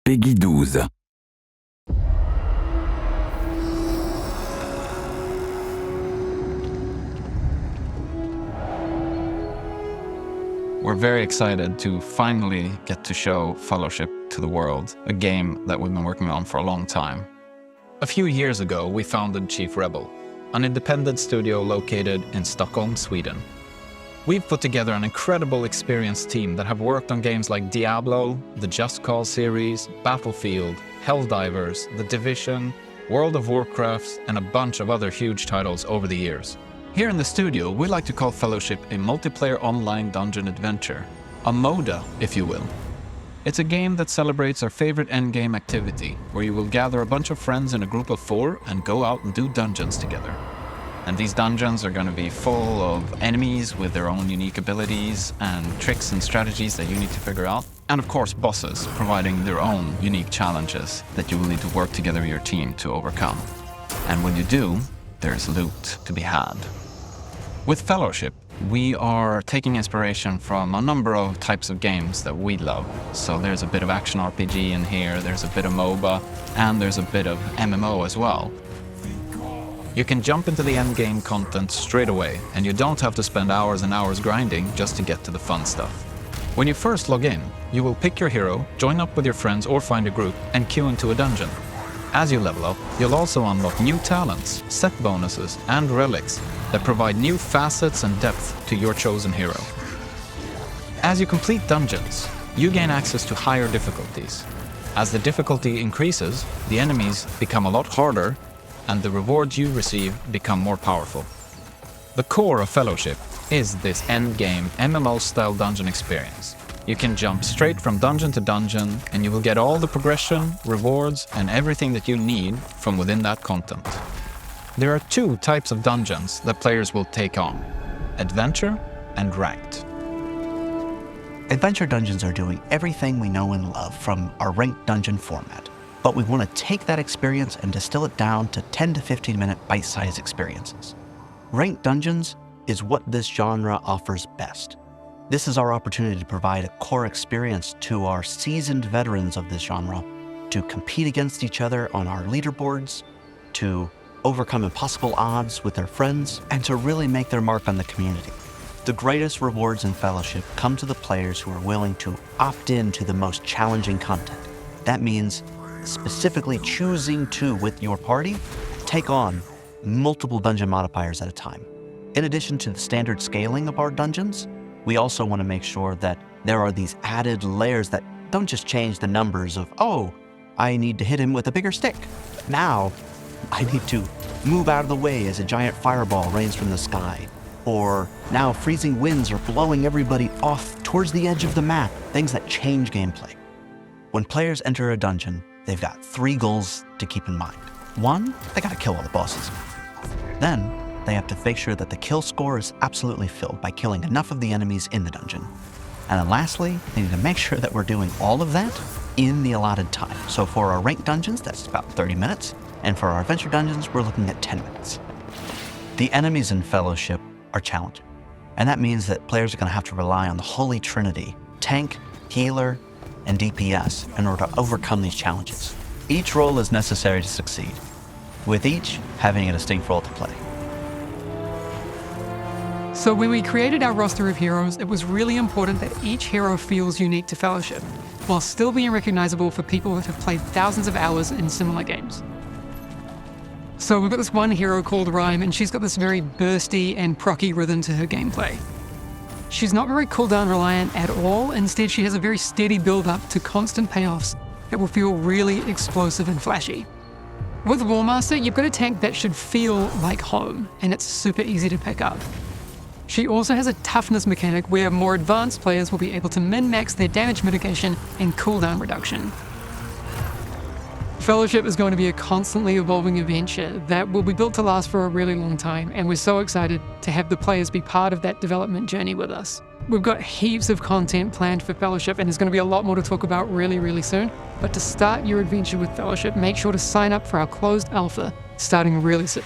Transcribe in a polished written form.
Peggy 12. We're very excited to finally get to show Fellowship to the world, a game that we've been working on for a long time. A few years ago, we founded Chief Rebel, an independent studio located in Stockholm, Sweden. We've put together an incredible experienced team that have worked on games like Diablo, the Just Cause series, Battlefield, Helldivers, The Division, World of Warcraft, and a bunch of other huge titles over the years. Here in the studio, we like to call Fellowship a multiplayer online dungeon adventure, a MODA, if you will. It's a game that celebrates our favorite endgame activity, where you will gather a bunch of friends in a group of 4 and go out and do dungeons together. And these dungeons are going to be full of enemies with their own unique abilities and tricks and strategies that you need to figure out. And of course, bosses providing their own unique challenges that you will need to work together with your team to overcome. And when you do, there's loot to be had. With Fellowship, we are taking inspiration from a number of types of games that we love. So there's a bit of action RPG in here, there's a bit of MOBA, and there's a bit of MMO as well. You can jump into the endgame content straight away, and you don't have to spend hours and hours grinding just to get to the fun stuff. When you first log in, you will pick your hero, join up with your friends or find a group, and queue into a dungeon. As you level up, you'll also unlock new talents, set bonuses, and relics that provide new facets and depth to your chosen hero. As you complete dungeons, you gain access to higher difficulties. As the difficulty increases, the enemies become a lot harder, and the rewards you receive become more powerful. The core of Fellowship is this endgame MMO-style dungeon experience. You can jump straight from dungeon to dungeon, and you will get all the progression, rewards, and everything that you need from within that content. There are 2 types of dungeons that players will take on: adventure and ranked. Adventure dungeons are doing everything we know and love from our ranked dungeon format, but we want to take that experience and distill it down to 10 to 15 minute bite-sized experiences. Ranked dungeons is what this genre offers best. This is our opportunity to provide a core experience to our seasoned veterans of this genre, to compete against each other on our leaderboards, to overcome impossible odds with their friends, and to really make their mark on the community. The greatest rewards in Fellowship come to the players who are willing to opt in to the most challenging content. That means specifically choosing to, with your party, take on multiple dungeon modifiers at a time. In addition to the standard scaling of our dungeons, we also want to make sure that there are these added layers that don't just change the numbers of, oh, I need to hit him with a bigger stick. Now, I need to move out of the way as a giant fireball rains from the sky. Or now freezing winds are blowing everybody off towards the edge of the map, things that change gameplay. When players enter a dungeon, they've got 3 goals to keep in mind. 1, they gotta kill all the bosses. Then, they have to make sure that the kill score is absolutely filled by killing enough of the enemies in the dungeon. And then lastly, they need to make sure that we're doing all of that in the allotted time. So for our ranked dungeons, that's about 30 minutes. And for our adventure dungeons, we're looking at 10 minutes. The enemies in Fellowship are challenging. And that means that players are gonna have to rely on the holy trinity: tank, healer, and DPS in order to overcome these challenges. Each role is necessary to succeed, with each having a distinct role to play. So when we created our roster of heroes, it was really important that each hero feels unique to Fellowship, while still being recognizable for people that have played thousands of hours in similar games. So we've got this one hero called Rhyme, and she's got this very bursty and procky rhythm to her gameplay. She's not very cooldown reliant at all. Instead, she has a very steady build-up to constant payoffs that will feel really explosive and flashy. With Warmaster, you've got a tank that should feel like home, and it's super easy to pick up. She also has a toughness mechanic where more advanced players will be able to min-max their damage mitigation and cooldown reduction. Fellowship is going to be a constantly evolving adventure that will be built to last for a really long time, and we're so excited to have the players be part of that development journey with us. We've got heaps of content planned for Fellowship, and there's going to be a lot more to talk about really soon. But to start your adventure with Fellowship, make sure to sign up for our closed alpha starting really soon.